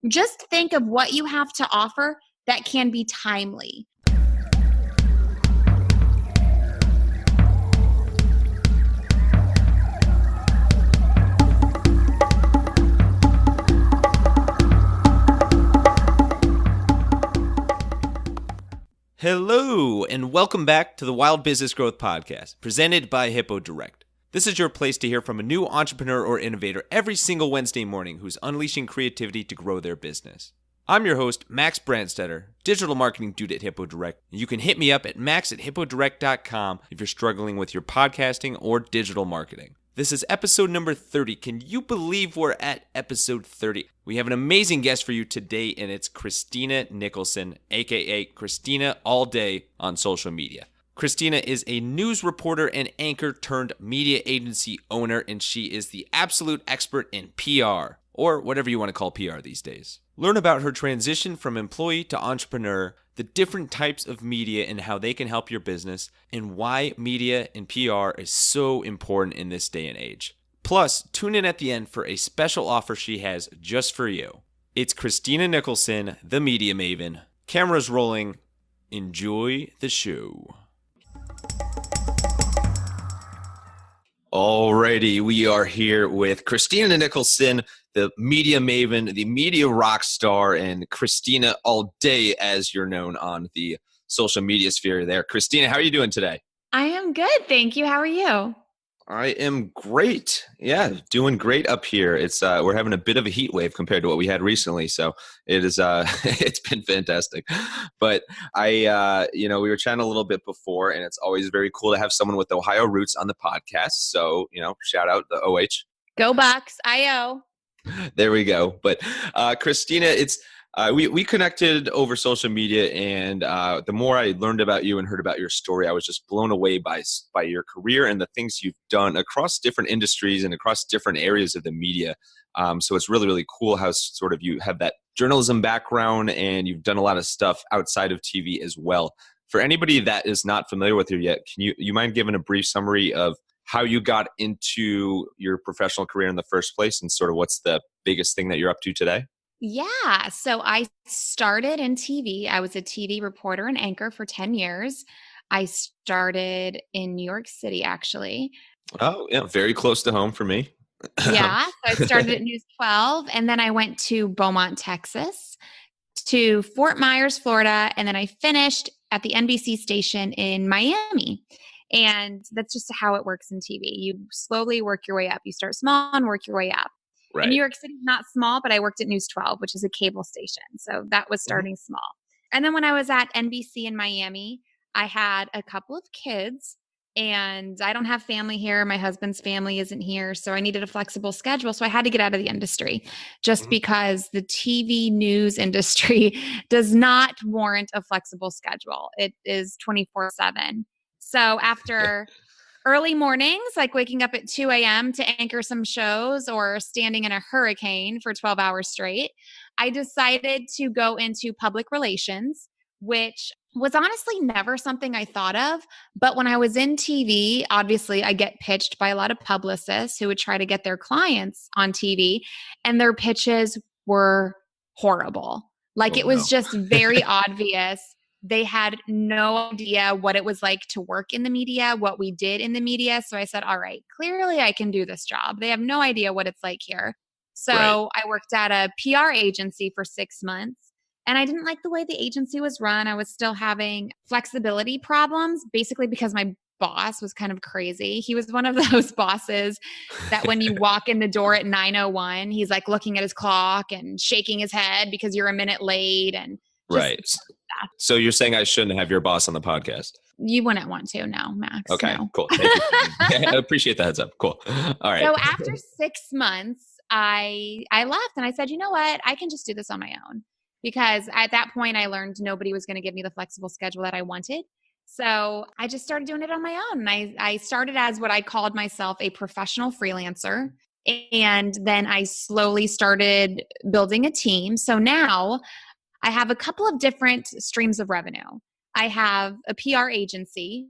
Just think of what you have to offer that can be timely. Hello, and welcome back to the Wild Business Growth Podcast, presented by Hippo Direct. This is your place to hear from a new entrepreneur or innovator every single Wednesday morning who's unleashing creativity to grow their business. I'm your host, Max Brandstetter, digital marketing dude at Hippo Direct. You can hit me up at max@hippodirect.com if you're struggling with your podcasting or digital marketing. This is episode number 30. Can you believe we're at episode 30? We have an amazing guest for you today, and it's Christina Nicholson, aka Christina All Day on social media. Christina is a news reporter and anchor turned media agency owner, and she is the absolute expert in PR, or whatever you want to call PR these days. Learn about her transition from employee to entrepreneur, the different types of media and how they can help your business, and why media and PR is so important in this day and age. Plus, tune in at the end for a special offer she has just for you. It's Christina Nicholson, the media maven. Cameras rolling. Enjoy the show. Alrighty, we are here with Christina Nicholson, the media maven, the media rock star, and Christina All Day, as you're known on the social media sphere there. Christina, how are you doing today? I am good, thank you. How are you? I am great. Yeah, doing great up here. It's we're having a bit of a heat wave compared to what we had recently, so it is it's been fantastic. But we were chatting a little bit before, and it's always very cool to have someone with Ohio roots on the podcast. So, shout out the OH. Go Bucks, IO. There we go. But Christina, it's we connected over social media, and the more I learned about you and heard about your story, I was just blown away by your career and the things you've done across different industries and across different areas of the media. So it's really, really cool how sort of you have that journalism background and you've done a lot of stuff outside of TV as well. For anybody that is not familiar with you yet, can you mind giving a brief summary of how you got into your professional career in the first place and sort of what's the biggest thing that you're up to today? Yeah, so I started in TV. I was a TV reporter and anchor for 10 years. I started in New York City, actually. Oh, yeah, very close to home for me. Yeah, so I started at News 12, and then I went to Beaumont, Texas, to Fort Myers, Florida, and then I finished at the NBC station in Miami. And that's just how it works in TV. You slowly work your way up. You start small and work your way up. Right. And New York City is not small, but I worked at News 12, which is a cable station. So that was starting small. And then when I was at NBC in Miami, I had a couple of kids, and I don't have family here. My husband's family isn't here. So I needed a flexible schedule. So I had to get out of the industry just because the TV news industry does not warrant a flexible schedule. It is 24/7. So after early mornings, like waking up at 2 a.m. to anchor some shows or standing in a hurricane for 12 hours straight, I decided to go into public relations, which was honestly never something I thought of. But when I was in TV, obviously I get pitched by a lot of publicists who would try to get their clients on TV, and their pitches were horrible. It was just very obvious. They had no idea what it was like to work in the media, what we did in the media. So I said, all right, clearly I can do this job. They have no idea what it's like here. So I worked at a PR agency for 6 months, and I didn't like the way the agency was run. I was still having flexibility problems, basically because my boss was kind of crazy. He was one of those bosses that when you walk in the door at 9:01, he's like looking at his clock and shaking his head because you're a minute late. And right. So you're saying I shouldn't have your boss on the podcast? You wouldn't want to, no, Max. Okay, no. Cool. Thank you. I appreciate the heads up. Cool. All right. So after 6 months, I left and I said, you know what? I can just do this on my own, because at that point I learned nobody was going to give me the flexible schedule that I wanted. So I just started doing it on my own. And I started as what I called myself a professional freelancer. And then I slowly started building a team. So now I have a couple of different streams of revenue. I have a PR agency,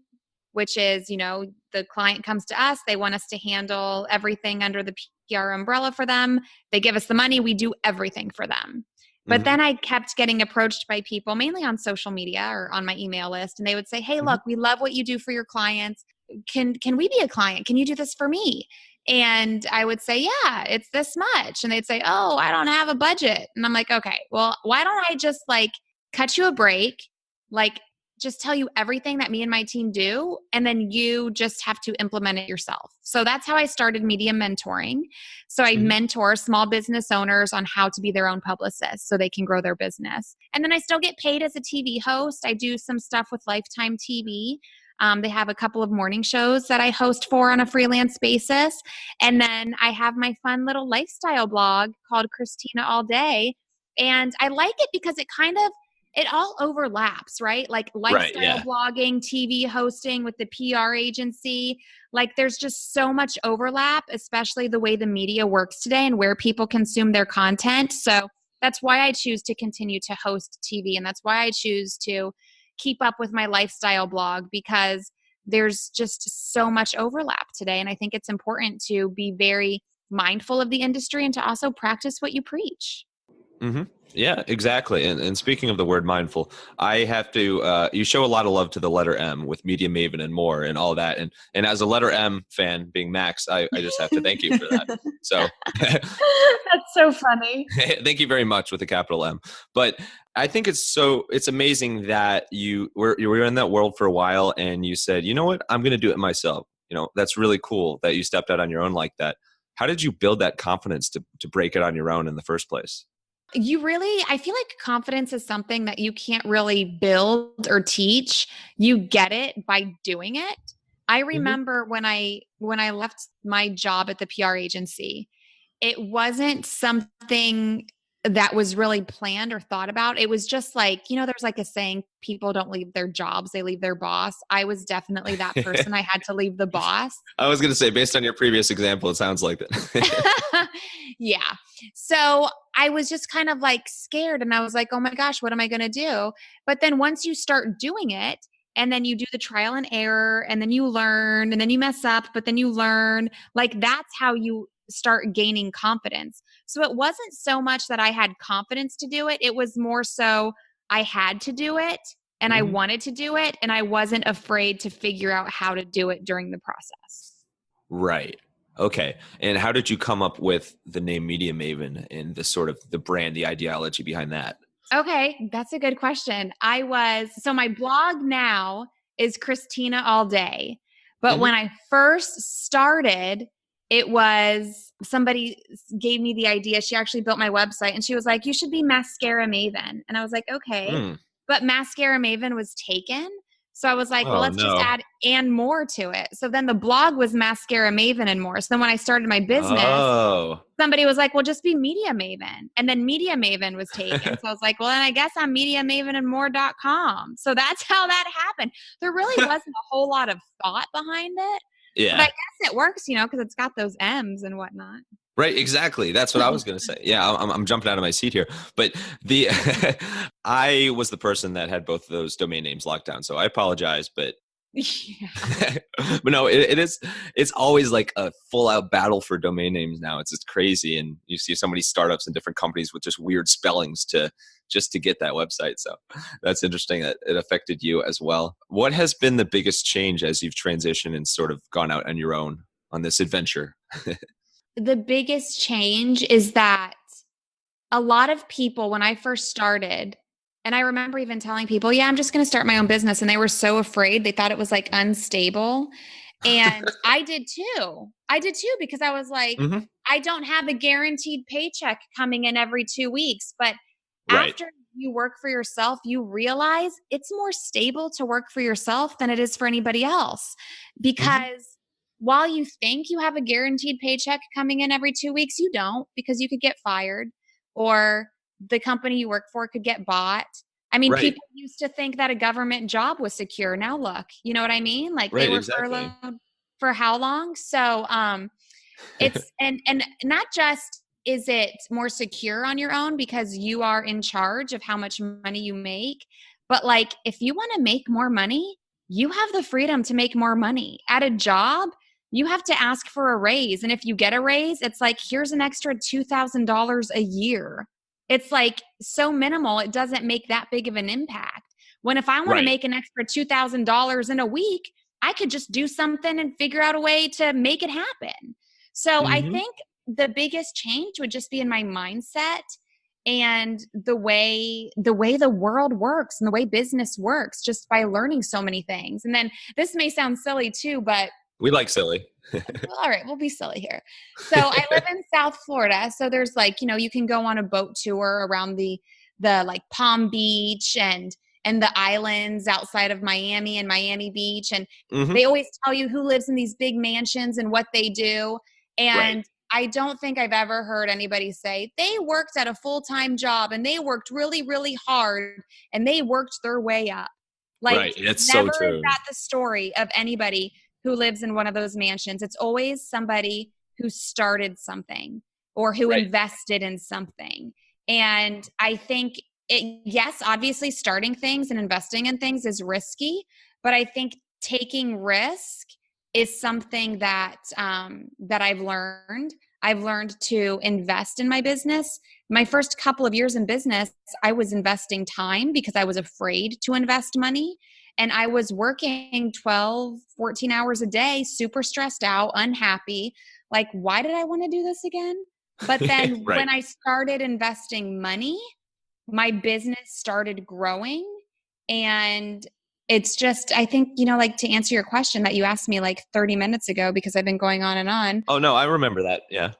which is, the client comes to us. They want us to handle everything under the PR umbrella for them. They give us the money. We do everything for them. But Mm-hmm. then I kept getting approached by people, mainly on social media or on my email list. And they would say, hey, Mm-hmm. look, we love what you do for your clients. Can we be a client? Can you do this for me? And I would say, yeah, it's this much. And they'd say, oh, I don't have a budget. And I'm like, okay, well, why don't I just like cut you a break? Like, just tell you everything that me and my team do, and then you just have to implement it yourself. So that's how I started media mentoring. So I Mm-hmm. mentor small business owners on how to be their own publicist so they can grow their business. And then I still get paid as a TV host. I do some stuff with Lifetime TV. They have a couple of morning shows that I host for on a freelance basis. And then I have my fun little lifestyle blog called Christina All Day. And I like it because it all overlaps, right? Like Right. lifestyle Yeah. blogging, TV hosting with the PR agency. Like there's just so much overlap, especially the way the media works today and where people consume their content. So that's why I choose to continue to host TV. And that's why I choose to keep up with my lifestyle blog, because there's just so much overlap today. And I think it's important to be very mindful of the industry and to also practice what you preach. Mm-hmm. Yeah, exactly. And speaking of the word mindful, I have to, you show a lot of love to the letter M with Media Maven and more and all that. And as a letter M fan, being Max, I just have to thank you for that. So That's so funny. thank you very much with a capital M. But I think it's amazing that you were in that world for a while and you said, you know what, I'm going to do it myself. You know, that's really cool that you stepped out on your own like that. How did you build that confidence to break it on your own in the first place? I feel like confidence is something that you can't really build or teach. You get it by doing it. I Mm-hmm. remember when I left my job at the PR agency, it wasn't something that was really planned or thought about. It was just like, there's like a saying, people don't leave their jobs, they leave their boss. I was definitely that person. I had to leave the boss. I was going to say, based on your previous example, it sounds like that. Yeah. So I was just kind of like scared and I was like, oh my gosh, what am I going to do? But then once you start doing it, and then you do the trial and error, and then you learn, and then you mess up, but then you learn, like that's how you start gaining confidence. So it wasn't so much that I had confidence to do it. It was more so I had to do it and I Hmm. wanted to do it. And I wasn't afraid to figure out how to do it during the process. Right. Okay. And how did you come up with the name Media Maven and the sort of the brand, the ideology behind that? Okay, that's a good question. So my blog now is Christina All Day. But Hmm. when I first started, it was somebody gave me the idea. She actually built my website and she was like, you should be Mascara Maven. And I was like, okay. Mm. But Mascara Maven was taken. So I was like, well, Oh, let's just no. add and more to it. So then the blog was Mascara Maven and more. So then when I started my business, Oh. somebody was like, well, just be Media Maven. And then Media Maven was taken. So I was like, well, then I guess I'm MediaMavenandMore.com. So that's how that happened. There really wasn't a whole lot of thought behind it, but I Yeah. guess it works, because it's got those M's and whatnot. Right, exactly. That's what I was going to say. Yeah, I'm jumping out of my seat here. But the I was the person that had both of those domain names locked down. So I apologize, but Yeah. but no, it's always like a full out battle for domain names now. It's just crazy, and you see so many startups and different companies with just weird spellings to get that website. So that's interesting that it affected you as well. What has been the biggest change as you've transitioned and sort of gone out on your own on this adventure? The biggest change is that a lot of people, when I first started, and I remember even telling people, yeah, I'm just going to start my own business. And they were so afraid. They thought it was like unstable. And I did too. Because I was like, Hmm. I don't have a guaranteed paycheck coming in every 2 weeks. But Right. after you work for yourself, you realize it's more stable to work for yourself than it is for anybody else. Hmm. Because while you think you have a guaranteed paycheck coming in every 2 weeks, you don't, because you could get fired or the company you work for could get bought. I mean, Right. people used to think that a government job was secure. Now look, you know what I mean? Like they Right. were Exactly. furloughed for how long? So it's and not just is it more secure on your own because you are in charge of how much money you make, but like if you want to make more money, you have the freedom to make more money. At a job, you have to ask for a raise. And if you get a raise, it's like, here's an extra $2,000 a year. It's like so minimal, it doesn't make that big of an impact. When if I want to Right. make an extra $2,000 in a week, I could just do something and figure out a way to make it happen. So I Hmm. think the biggest change would just be in my mindset and the way the world works and the way business works, just by learning so many things. And then this may sound silly too, but We like silly. all right, we'll be silly here. So I live in South Florida. So there's like, you can go on a boat tour around the like Palm Beach and the islands outside of Miami and Miami Beach. And Hmm. they always tell you who lives in these big mansions and what they do. Right. And I don't think I've ever heard anybody say they worked at a full-time job and they worked really, really hard and they worked their way up. Like, Right. That's so never is true. that the story of anybody who lives in one of those mansions. It's always somebody who started something or who Right. invested in something. And I think yes, obviously starting things and investing in things is risky, but I think taking risk is something that I've learned. I've learned to invest in my business. My first couple of years in business, I was investing time because I was afraid to invest money. And I was working 12, 14 hours a day, super stressed out, unhappy. Like, why did I want to do this again? But then Right. when I started investing money, my business started growing. And it's just, I think, like to answer your question that you asked me like 30 minutes ago, because I've been going on and on. Oh no, I remember that. Yeah.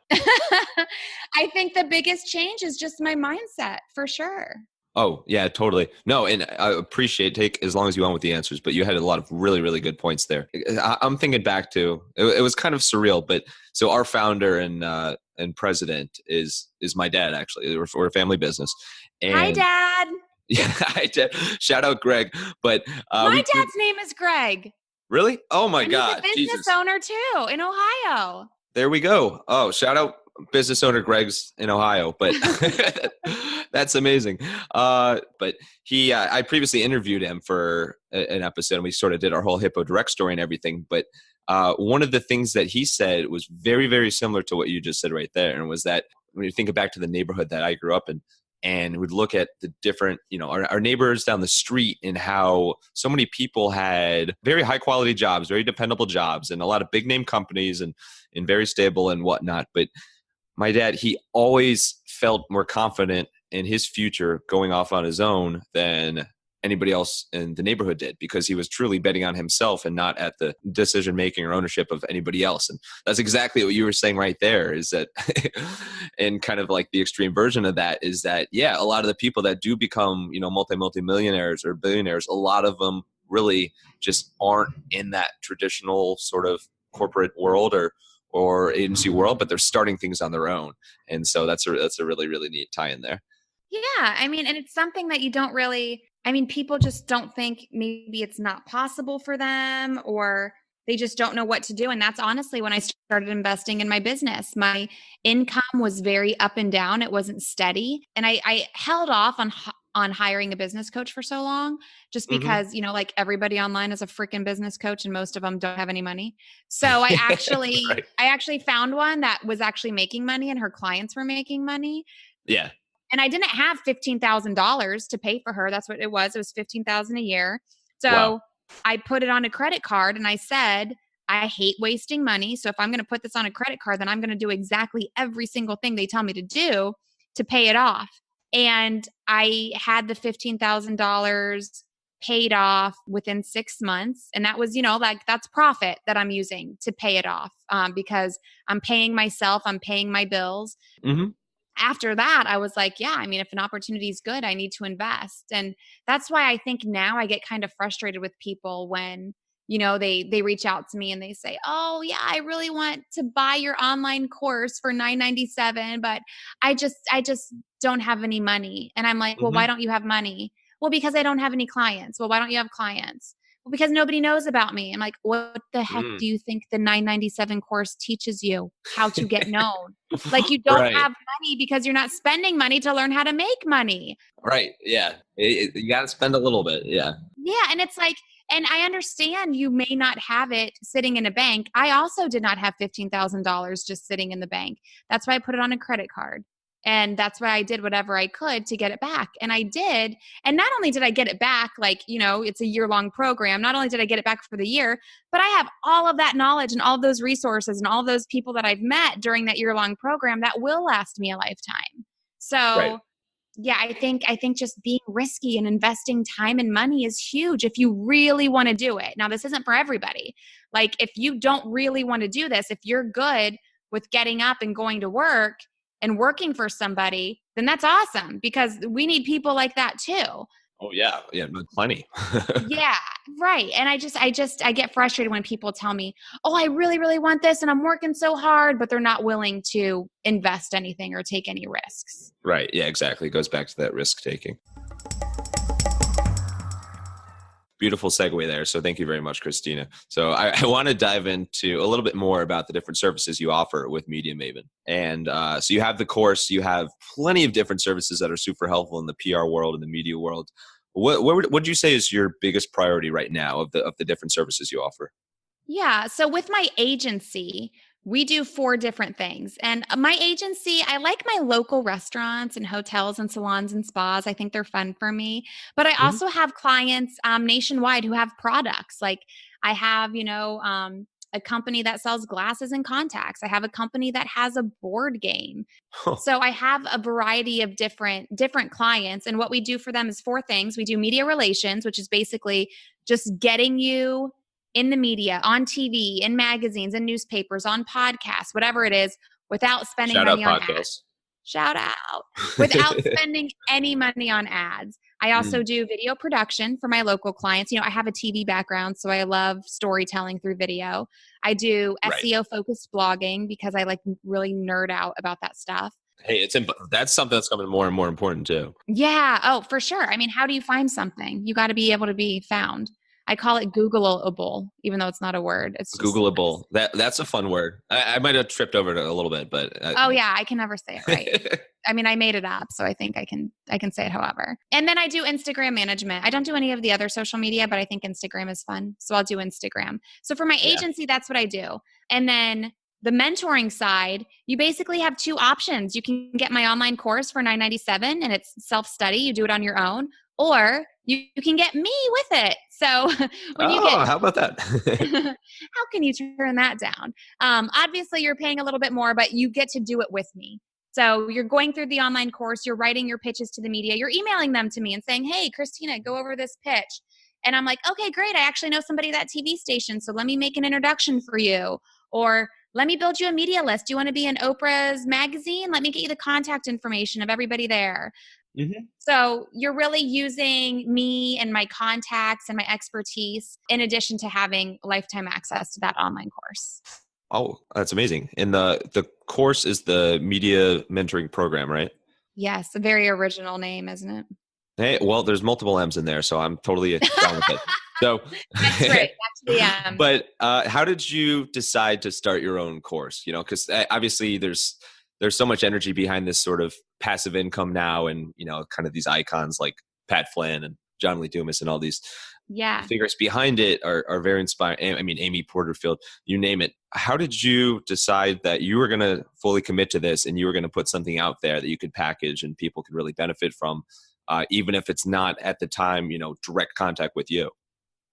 I think the biggest change is just my mindset for sure. Oh, yeah, totally. No, and I appreciate take as long as you want with the answers, but you had a lot of really, really good points there. I'm thinking back to it was kind of surreal, but so our founder and president is my dad actually. We're a family business, Hi, and Dad. yeah, I did. Shout out Greg. But My we dad's name is Greg, really? Oh my and he's a God, business Jesus! owner too in Ohio. There we go. Oh, shout out business owner Greg's in Ohio, but that's amazing. But I previously interviewed him for an episode, and we sort of did our whole Hippo Direct story and everything. But one of the things that he said was very, very similar to what you just said right there, and was that when you think back to the neighborhood that I grew up in, and would look at the different, our neighbors down the street and how so many people had very high quality jobs, very dependable jobs, and a lot of big name companies and very stable and whatnot. But my dad, he always felt more confident in his future going off on his own than anybody else in the neighborhood did, because he was truly betting on himself and not at the decision making or ownership of anybody else. And that's exactly what you were saying right there, is that and kind of like the extreme version of that is that, yeah, a lot of the people that do become, multi-millionaires or billionaires, a lot of them really just aren't in that traditional sort of corporate world or agency world, but they're starting things on their own. And so that's a really, really neat tie in there. Yeah, I mean, and it's something that you don't really, I mean, people just don't think maybe it's not possible for them, or they just don't know what to do. And that's honestly when I started investing in my business. My income was very up and down. It wasn't steady. And I held off on hiring a business coach for so long, just Mm-hmm. because, like everybody online is a freaking business coach and most of them don't have any money. So I actually, Right. I actually found one that was actually making money and her clients were making money. Yeah. And I didn't have $15,000 to pay for her. That's what it was. It was $15,000 a year. Wow. So I put it on a credit card and I said, I hate wasting money. So if I'm going to put this on a credit card, then I'm going to do exactly every single thing they tell me to do to pay it off. And I had the $15,000 paid off within 6 months. And that was, like that's profit that I'm using to pay it off, because I'm paying myself, I'm paying my bills. Mm-hmm. After that, I was like, yeah, I mean, if an opportunity is good, I need to invest. And that's why I think now I get kind of frustrated with people when, they reach out to me and they say, oh yeah, I really want to buy your online course for $9.97, but I just don't have any money. And I'm like, well, Mm-hmm. why don't you have money? Well, because I don't have any clients. Well, why don't you have clients? Well, because nobody knows about me. I'm like, what the heck Mm. do you think the 997 course teaches you? How to get known? Like, you don't Right. have money because you're not spending money to learn how to make money. Right. Yeah. You got to spend a little bit. Yeah. Yeah. And it's like, And I understand you may not have it sitting in a bank. I also did not have $15,000 just sitting in the bank. That's why I put it on a credit card. And that's why I did whatever I could to get it back. And I did. And not only did I get it back, like, it's a year-long program. Not only did I get it back for the year, but I have all of that knowledge and all of those resources and all those people that I've met during that year-long program that will last me a lifetime. Right. So yeah, I think just being risky and investing time and money is huge if you really want to do it. Now, this isn't for everybody. Like, if you don't really want to do this, if you're good with getting up and going to work and working for somebody, then that's awesome, because we need people like that too. Oh yeah. Yeah. Plenty. Yeah, right. And I get frustrated when people tell me, "Oh, I really, really want this and I'm working so hard," but they're not willing to invest anything or take any risks. Right. Yeah, exactly. It goes back to that risk taking. Beautiful segue there. So thank you very much, Christina. So I want to dive into a little bit more about the different services you offer with Media Maven. And so you have the course, you have plenty of different services that are super helpful in the PR world and the media world. What would you say is your biggest priority right now of the different services you offer? Yeah. So with my agency, we do 4 different things. And my agency, I like my local restaurants and hotels and salons and spas. I think they're fun for me. But I Mhm. also have clients nationwide who have products. Like, I have, a company that sells glasses and contacts. I have a company that has a board game. Huh. So I have a variety of different clients, and what we do for them is 4 things. We do media relations, which is basically just getting you in the media, on TV, in magazines, in newspapers, on podcasts, whatever it is, without spending Shout out money on ads. podcasts. Shout out. Without spending any money on ads. I also Mm, do video production for my local clients. I have a TV background, so I love storytelling through video. I do right. SEO focused blogging because I like really nerd out about that stuff. Hey, that's something that's coming more and more important too. Yeah. Oh, for sure. I mean, how do you find something? You got to be able to be found. I call it Googleable, even though it's not a word. It's just Googleable. That's a fun word. I might have tripped over it a little bit, but oh yeah, I can never say it right. I mean, I made it up, so I think I can say it however. And then I do Instagram management. I don't do any of the other social media, but I think Instagram is fun. So I'll do Instagram. So for my yeah. agency, that's what I do. And then the mentoring side, you basically have 2 options. You can get my online course for $9.97 and it's self-study. You do it on your own, or you can get me with it. So when you get Oh, how about that? how can you turn that down? Obviously, you're paying a little bit more, but you get to do it with me. So you're going through the online course, you're writing your pitches to the media, you're emailing them to me and saying, "Hey, Christina, go over this pitch." And I'm like, "Okay, great. I actually know somebody at that TV station. So let me make an introduction for you." Or let me build you a media list. Do you want to be in Oprah's magazine? Let me get you the contact information of everybody there. Mhm. So you're really using me and my contacts and my expertise in addition to having lifetime access to that online course. Oh, that's amazing. And the course is the media mentoring program, right? Yes, a very original name, isn't it? Hey, well, there's multiple M's in there, so I'm totally down with it. So, That's right. That's the but how did you decide to start your own course? Because obviously there's so much energy behind this sort of passive income now, and kind of these icons like Pat Flynn and John Lee Dumas and all these Yeah. figures behind it are very inspiring. I mean, Amy Porterfield, you name it. How did you decide that you were going to fully commit to this and you were going to put something out there that you could package and people could really benefit from, even if it's not at the time, direct contact with you?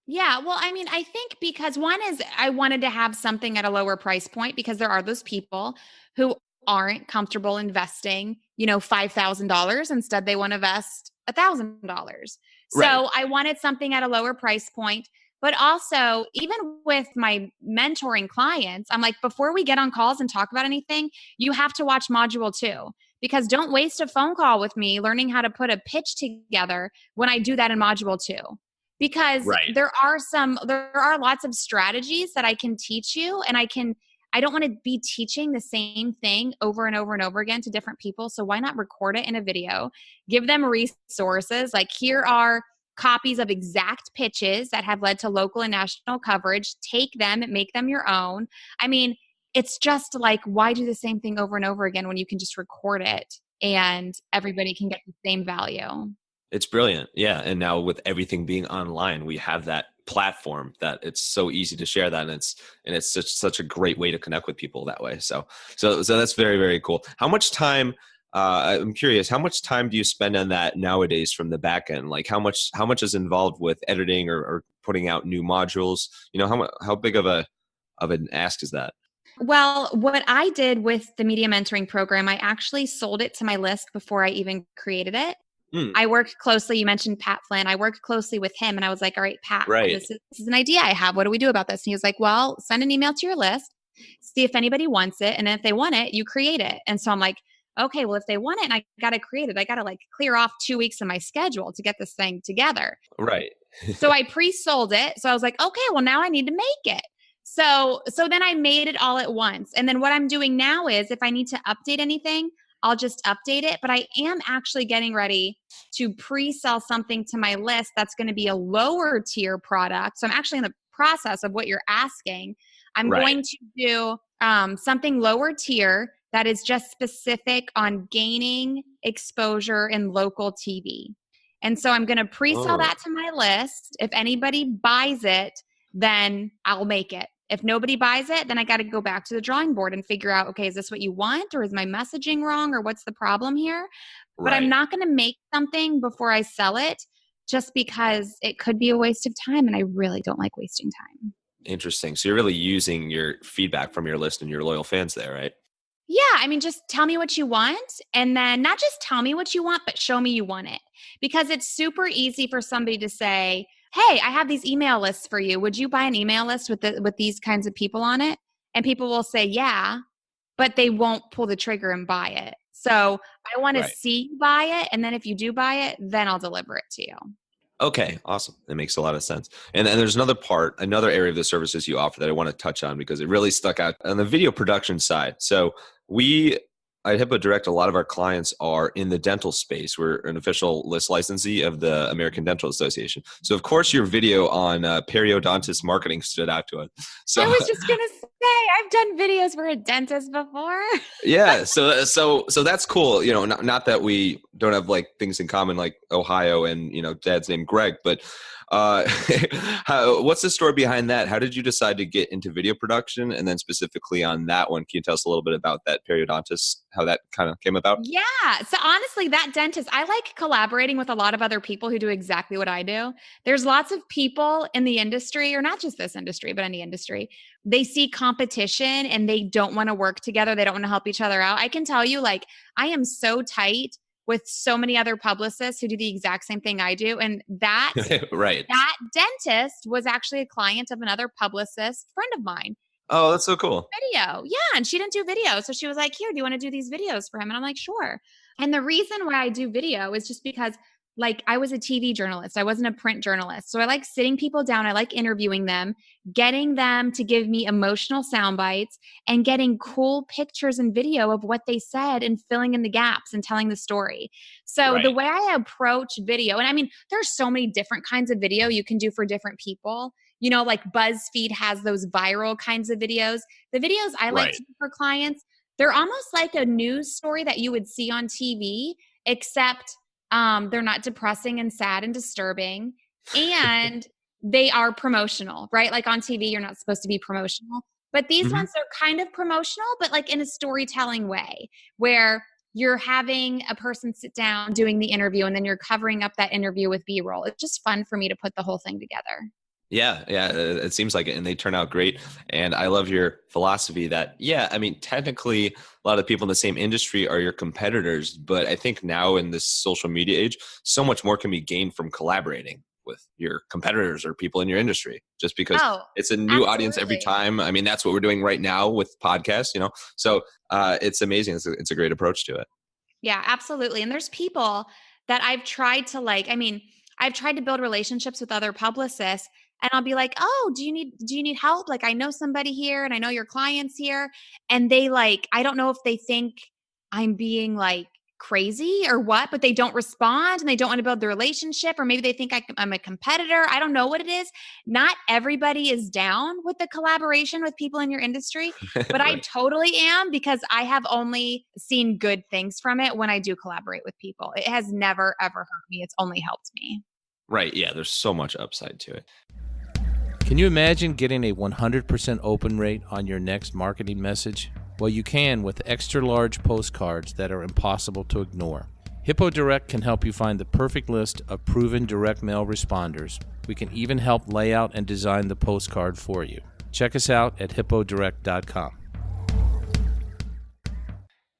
Yeah. Well, I mean, I think because one is I wanted to have something at a lower price point because there are those people who aren't comfortable investing, $5,000. Instead, they want to invest $1,000. Right. So I wanted something at a lower price point. But also, even with my mentoring clients, I'm like, before we get on calls and talk about anything, you have to watch module 2, because don't waste a phone call with me learning how to put a pitch together when I do that in module 2, because Right. there are lots of strategies that I can teach you, and I don't want to be teaching the same thing over and over and over again to different people. So why not record it in a video, give them resources, like here are copies of exact pitches that have led to local and national coverage, take them and make them your own. I mean, it's just like, why do the same thing over and over again when you can just record it and everybody can get the same value? It's brilliant. Yeah. And now with everything being online, we have that platform that it's so easy to share that, and it's such a great way to connect with people that way. So that's very, very cool. How much time? I'm curious, how much time do you spend on that nowadays from the back end? Like how much is involved with editing or putting out new modules? How big of an ask is that? Well, what I did with the media mentoring program, I actually sold it to my list before I even created it. Mm, I worked closely. You mentioned Pat Flynn. I worked closely with him and I was like, all right, Pat, right. this is an idea I have. What do we do about this? And he was like, well, send an email to your list, see if anybody wants it. And if they want it, you create it. And so I'm like, okay, well, if they want it and I got to create it, I got to like clear off 2 weeks of my schedule to get this thing together. Right. So I pre-sold it. So I was like, okay, well now I need to make it. So then I made it all at once. And then what I'm doing now is if I need to update anything, I'll just update it. But I am actually getting ready to pre-sell something to my list that's going to be a lower tier product. So I'm actually in the process of what you're asking. I'm Right. going to do something lower tier that is just specific on gaining exposure in local TV. And so I'm going to pre-sell Oh, that to my list. If anybody buys it, then I'll make it. If nobody buys it, then I got to go back to the drawing board and figure out, okay, is this what you want? Or is my messaging wrong? Or what's the problem here? But I'm right. not going to make something before I sell it just because it could be a waste of time. And I really don't like wasting time. Interesting. So you're really using your feedback from your list and your loyal fans there, right? Yeah, I mean, just tell me what you want. And then not just tell me what you want, but show me you want it. Because it's super easy for somebody to say, hey, I have these email lists for you. Would you buy an email list with these kinds of people on it? And people will say, yeah, but they won't pull the trigger and buy it. So I want to Right. see you buy it. And then if you do buy it, then I'll deliver it to you. Okay, awesome. That makes a lot of sense. And then there's another area of the services you offer that I want to touch on because it really stuck out on the video production side. So we at Hippo Direct, a lot of our clients are in the dental space. We're an official list licensee of the American Dental Association. So of course your video on periodontist marketing stood out to us. I So was just going to say, I've done videos for a dentist before. yeah, so that's cool. Not that we don't have like things in common like Ohio and dad's name Greg, but uh, what's the story behind that? How did you decide to get into video production, and then specifically on that one, can you tell us a little bit about that periodontist, how that kind of came about? Yeah. So honestly, that dentist, I like collaborating with a lot of other people who do exactly what I do. There's lots of people in the industry, or not just this industry, but any industry. They see competition and they don't want to work together. They don't want to help each other out. I can tell you, like, I am so tight with so many other publicists who do the exact same thing I do. And that Right. that dentist was actually a client of another publicist friend of mine. Oh, that's so cool. Video. Yeah. And she didn't do video. So she was like, here, do you want to do these videos for him? And I'm like, sure. And the reason why I do video is just because like I was a TV journalist. I wasn't a print journalist. So I like sitting people down. I like interviewing them, getting them to give me emotional sound bites and getting cool pictures and video of what they said and filling in the gaps and telling the story. So the Right. way I approach video, and I mean, there's so many different kinds of video you can do for different people. Like BuzzFeed has those viral kinds of videos. The videos I like Right. to do for clients, they're almost like a news story that you would see on TV, except they're not depressing and sad and disturbing. And they are promotional, right? Like on TV, you're not supposed to be promotional. But these Hmm. ones are kind of promotional, but like in a storytelling way where you're having a person sit down doing the interview and then you're covering up that interview with B-roll. It's just fun for me to put the whole thing together. Yeah, yeah, it seems like it, and they turn out great. And I love your philosophy that, yeah, I mean, technically, a lot of people in the same industry are your competitors, but I think now in this social media age, so much more can be gained from collaborating with your competitors or people in your industry, just because Oh, it's a new audience every absolutely. time. I mean, that's what we're doing right now with podcasts. So it's amazing. It's a great approach to it. Yeah, absolutely. And there's people that I've tried to I've tried to build relationships with other publicists and I'll be like, "Oh, do you need help? Like I know somebody here and I know your clients here." And they like I don't know if they think I'm being like crazy or what, but they don't respond and they don't want to build the relationship or maybe they think I'm a competitor. I don't know what it is. Not everybody is down with the collaboration with people in your industry, but I Right. totally am because I have only seen good things from it when I do collaborate with people. It has never, ever hurt me. It's only helped me. Right. Yeah. There's so much upside to it. Can you imagine getting a 100% open rate on your next marketing message? Well, you can with extra large postcards that are impossible to ignore. Hippo Direct can help you find the perfect list of proven direct mail responders. We can even help lay out and design the postcard for you. Check us out at hippodirect.com.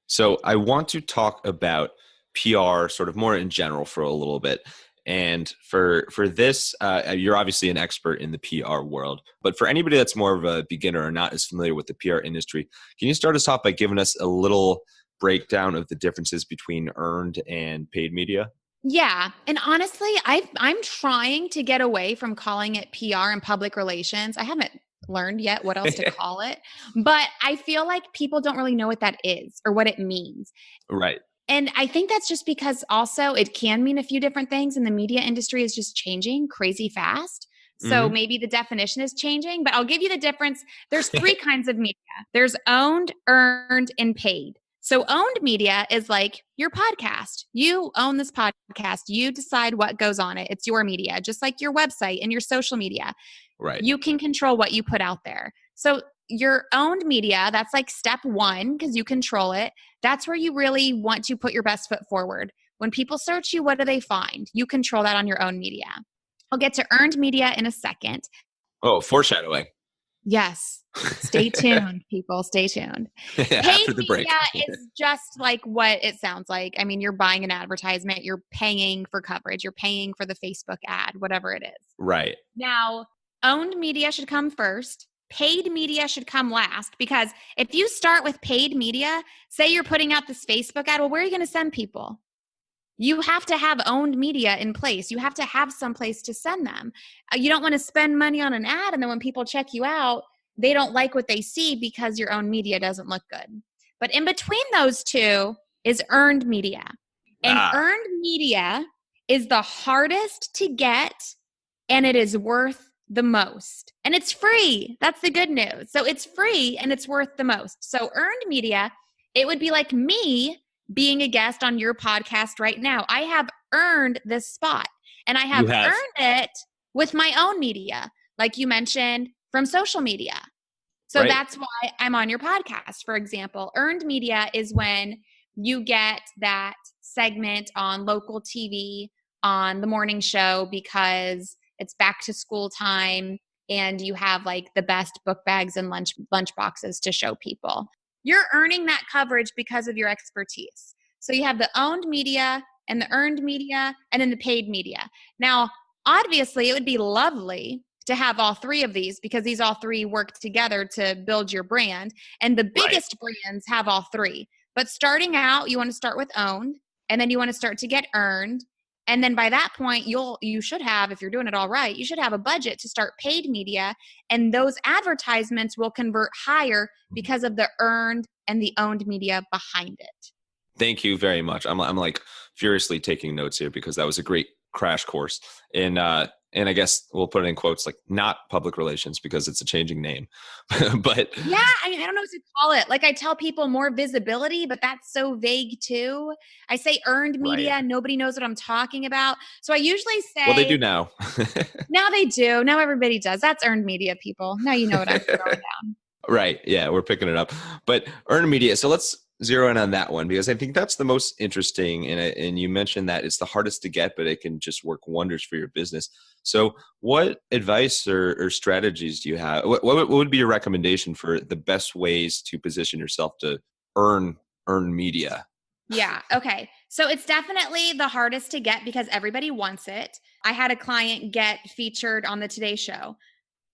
So I want to talk about PR sort of more in general for a little bit. And for this, you're obviously an expert in the PR world. But for anybody that's more of a beginner or not as familiar with the PR industry, can you start us off by giving us a little breakdown of the differences between earned and paid media? Yeah. And honestly, I'm trying to get away from calling it PR and public relations. I haven't learned yet what else to call it, but I feel like people don't really know what that is or what it means. Right. And I think that's just because also it can mean a few different things, and the media industry is just changing crazy fast. So maybe the definition is changing, but I'll give you the difference. There's three kinds of media. There's owned, earned, and paid. So owned media is like your podcast. You own this podcast. You decide what goes on it. It's your media, just like your website and your social media. Right. You can control what you put out there. So your owned media, that's like step one because you control it. That's where you really want to put your best foot forward. When people search you, what do they find? You control that on your own media. I'll get to earned media in a second. Oh, foreshadowing. Yes. Stay tuned, people. Stay tuned. After the break. Media is just like what it sounds like. I mean, you're buying an advertisement. You're paying for coverage. You're paying for the Facebook ad, whatever it is. Right. Now, owned media should come first. Paid media should come last, because if you start with paid media, say you're putting out this Facebook ad, well, where are you going to send people? You have to have owned media in place. You have to have some place to send them. You don't want to spend money on an ad, and then when people check you out, they don't like what they see because your own media doesn't look good. But in between those two is earned media. And earned media is the hardest to get, and it is worth the most. And it's free. That's the good news. So it's free and it's worth the most. So earned media, it would be like me being a guest on your podcast right now. I have earned this spot, and I have earned it with my own media, like you mentioned, from social media. So that's why I'm on your podcast, for example. Earned media is when you get that segment on local TV on the morning show because it's back to school time and you have like the best book bags and lunch boxes to show people. You're earning that coverage because of your expertise. So you have the owned media and the earned media and then the paid media. Now, obviously, it would be lovely to have all three of these because these all three work together to build your brand. And the biggest brands have all three. But starting out, you want to start with owned, and then you want to start to get earned. And then by that point, you should have, if you're doing it all right, you should have a budget to start paid media. And those advertisements will convert higher because of the earned and the owned media behind it. Thank you very much. I'm like furiously taking notes here because that was a great crash course. And I guess we'll put it in quotes, like not public relations because it's a changing name. But yeah, I don't know what to call it. Like I tell people more visibility, but that's so vague too. I say earned media. Nobody knows what I'm talking about. So I usually say, well, they do now. Now they do. Now everybody does. That's earned media, people. Now you know what I'm throwing down. Right. Yeah, we're picking it up. But earned media. So let's zero in on that one because I think that's the most interesting. And you mentioned that it's the hardest to get, but it can just work wonders for your business. So what advice or strategies do you have? What would be your recommendation for the best ways to position yourself to earn media? Yeah. Okay. So it's definitely the hardest to get because everybody wants it. I had a client get featured on the Today Show.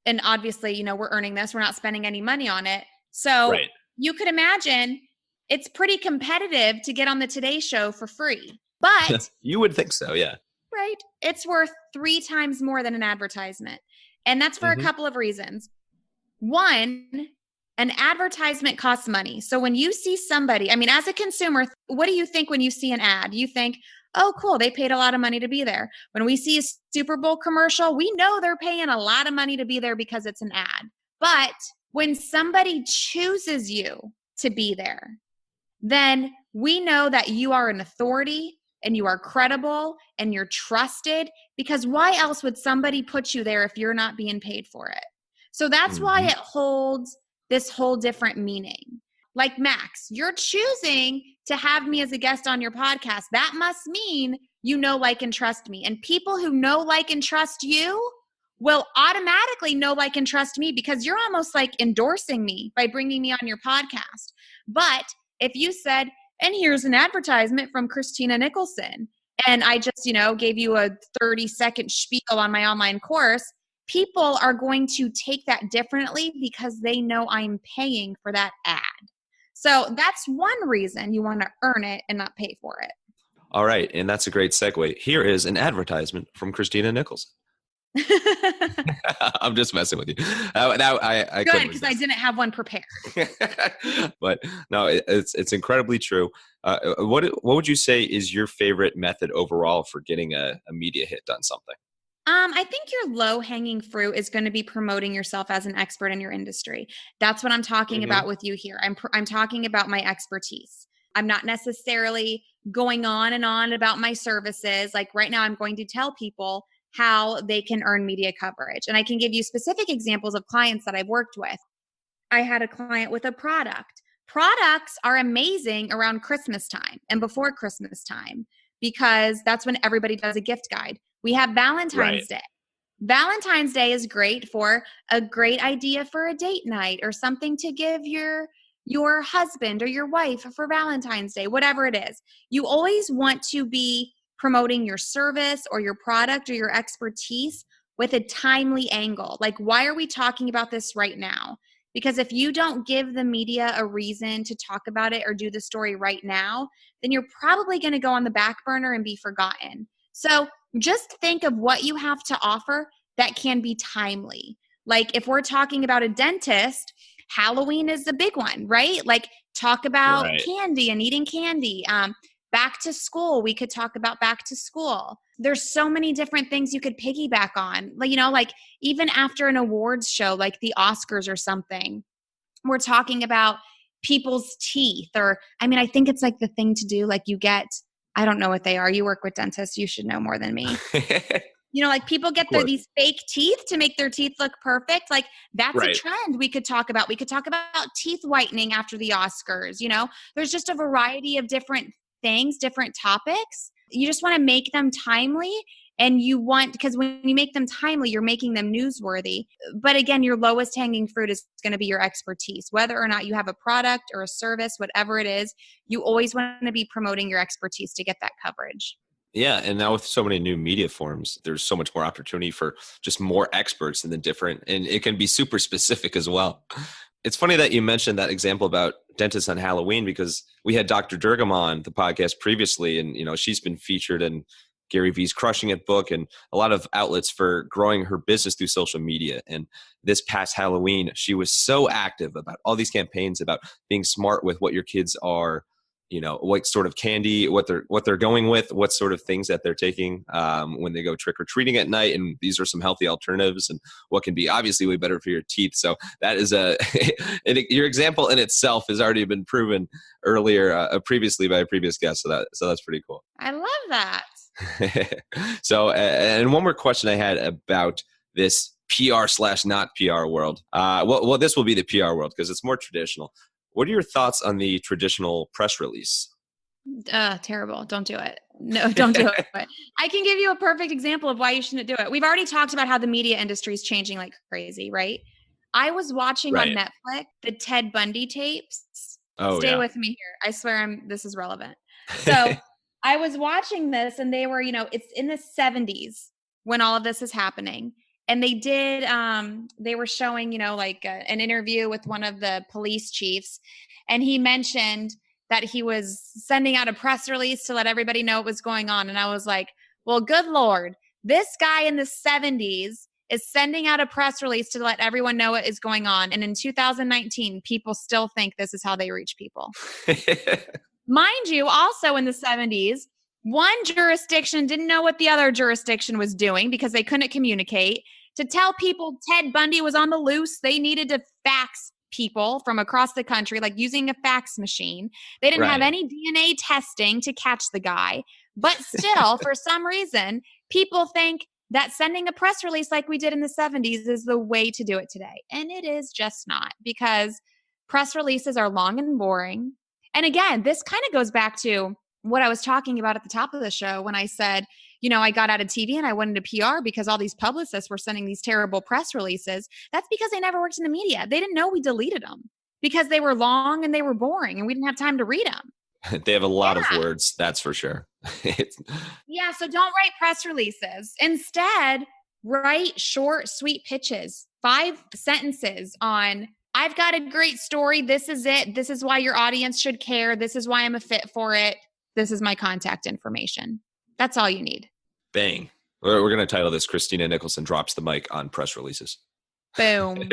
And obviously, we're earning this. We're not spending any money on it. So you could imagine it's pretty competitive to get on the Today Show for free. But you would think so, yeah. Right. It's worth 3 times more than an advertisement. And that's for a couple of reasons. One, an advertisement costs money. So when you see somebody, as a consumer, what do you think when you see an ad? You think, oh, cool, they paid a lot of money to be there. When we see a Super Bowl commercial, we know they're paying a lot of money to be there because it's an ad. But when somebody chooses you to be there, then we know that you are an authority and you are credible and you're trusted, because why else would somebody put you there if you're not being paid for it? So that's why it holds this whole different meaning. Like Max, you're choosing to have me as a guest on your podcast. That must mean you know, like, and trust me. And people who know, like, and trust you will automatically know, like, and trust me, because you're almost like endorsing me by bringing me on your podcast. But if you said, and here's an advertisement from Christina Nicholson, and I just, gave you a 30-second spiel on my online course, people are going to take that differently because they know I'm paying for that ad. So that's one reason you want to earn it and not pay for it. All right. And that's a great segue. Here is an advertisement from Christina Nicholson. I'm just messing with you. I Good, because I didn't have one prepared. But no, it's incredibly true. What would you say is your favorite method overall for getting a media hit on something? I think your low-hanging fruit is going to be promoting yourself as an expert in your industry. That's what I'm talking about with you here. I'm talking about my expertise. I'm not necessarily going on and on about my services. Like right now, I'm going to tell people how they can earn media coverage. And I can give you specific examples of clients that I've worked with. I had a client with a product. Products are amazing around Christmas time and before Christmas time, because that's when everybody does a gift guide. We have Valentine's Day. Valentine's Day is great for a great idea for a date night or something to give your husband or your wife for Valentine's Day, whatever it is. You always want to be promoting your service or your product or your expertise with a timely angle. Like, why are we talking about this right now? Because if you don't give the media a reason to talk about it or do the story right now, then you're probably going to go on the back burner and be forgotten. So just think of what you have to offer that can be timely. Like if we're talking about a dentist, Halloween is the big one, right? Like talk about candy and eating candy. Back to school, we could talk about back to school. There's so many different things you could piggyback on. Like even after an awards show, like the Oscars or something, we're talking about people's teeth. Or, I think it's like the thing to do, like you get, I don't know what they are. You work with dentists. You should know more than me. Like people get these fake teeth to make their teeth look perfect. Like that's a trend we could talk about. We could talk about teeth whitening after the Oscars. There's just a variety of different things, different topics. You just want to make them timely. And because when you make them timely, you're making them newsworthy. But again, your lowest hanging fruit is going to be your expertise. Whether or not you have a product or a service, whatever it is, you always want to be promoting your expertise to get that coverage. Yeah. And now with so many new media forms, there's so much more opportunity for just more experts in the different, and it can be super specific as well. It's funny that you mentioned that example about dentists on Halloween, because we had Dr. Durgam on the podcast previously, and she's been featured in Gary Vee's Crushing It book and a lot of outlets for growing her business through social media. And this past Halloween, she was so active about all these campaigns about being smart with what your kids are, what sort of candy, what they're going with, what sort of things that they're taking when they go trick or treating at night. And these are some healthy alternatives and what can be obviously way better for your teeth. So that is your example in itself has already been proven earlier, previously by a previous guest. So that's pretty cool. I love that. So, and one more question I had about this PR/not PR world. Well, this will be the PR world because it's more traditional. What are your thoughts on the traditional press release? Terrible. Don't do it. No, don't do it. But I can give you a perfect example of why you shouldn't do it. We've already talked about how the media industry is changing like crazy, right? I was watching on Netflix the Ted Bundy tapes. Stay with me here. I swear this is relevant. So I was watching this and they were, it's in the 70s when all of this is happening. And they did, they were showing, an interview with one of the police chiefs. And he mentioned that he was sending out a press release to let everybody know what was going on. And I was like, well, good Lord, this guy in the 70s is sending out a press release to let everyone know what is going on. And in 2019, people still think this is how they reach people. Mind you, also in the 70s, one jurisdiction didn't know what the other jurisdiction was doing because they couldn't communicate. To tell people Ted Bundy was on the loose, they needed to fax people from across the country, like using a fax machine. They didn't have any DNA testing to catch the guy. But still, for some reason, people think that sending a press release like we did in the 70s is the way to do it today. And it is just not, because press releases are long and boring. And again, this kind of goes back to what I was talking about at the top of the show when I said, I got out of TV and I went into PR because all these publicists were sending these terrible press releases. That's because they never worked in the media. They didn't know we deleted them because they were long and they were boring and we didn't have time to read them. They have a lot of words, that's for sure. Yeah, so don't write press releases. Instead, write short, sweet pitches, 5 sentences on, I've got a great story. This is it. This is why your audience should care. This is why I'm a fit for it. This is my contact information. That's all you need. Bang. We're going to title this Christina Nicholson Drops the Mic on Press Releases. Boom.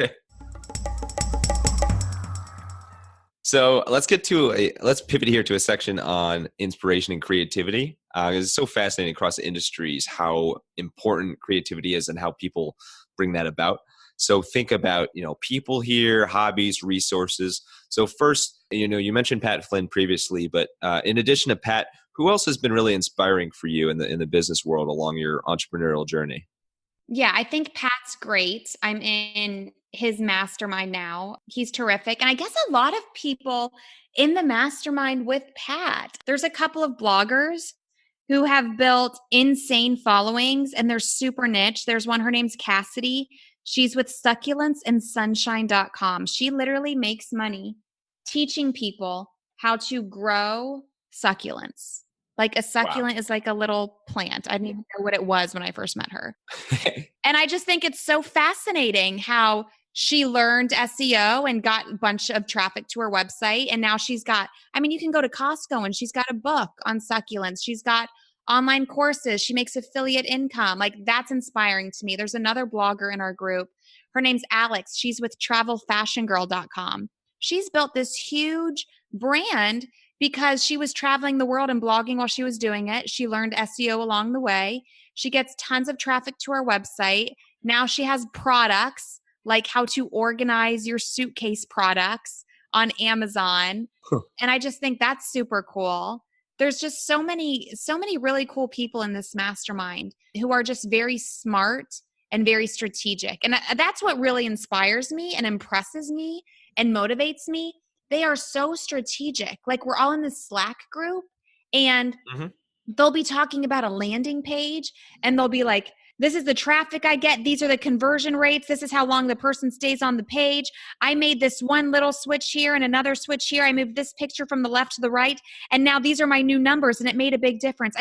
So let's pivot here to a section on inspiration and creativity. It's so fascinating across the industries how important creativity is and how people bring that about. So think about, people here, hobbies, resources. So first, you mentioned Pat Flynn previously, but in addition to Pat, who else has been really inspiring for you in the business world along your entrepreneurial journey? Yeah, I think Pat's great. I'm in his mastermind now. He's terrific. And I guess a lot of people in the mastermind with Pat, there's a couple of bloggers who have built insane followings and they're super niche. There's one, her name's Cassidy. She's with succulentsandsunshine.com. She literally makes money teaching people how to grow succulents. Like a succulent is like a little plant. I didn't even know what it was when I first met her. And I just think it's so fascinating how she learned SEO and got a bunch of traffic to her website. And now she's got, you can go to Costco and she's got a book on succulents. She's got online courses. She makes affiliate income. Like, that's inspiring to me. There's another blogger in our group. Her name's Alex. She's with travelfashionGirl.com. She's built this huge brand because she was traveling the world and blogging while she was doing it. She learned SEO along the way. She gets tons of traffic to her website. Now she has products like how to organize your suitcase products on Amazon. And I just think that's super cool. There's just so many really cool people in this mastermind who are just very smart and very strategic. And that's what really inspires me and impresses me and motivates me. They are so strategic. Like, we're all in this Slack group and they'll be talking about a landing page and they'll be like, this is the traffic I get. These are the conversion rates. This is how long the person stays on the page. I made this one little switch here and another switch here. I moved this picture from the left to the right. And now these are my new numbers and it made a big difference.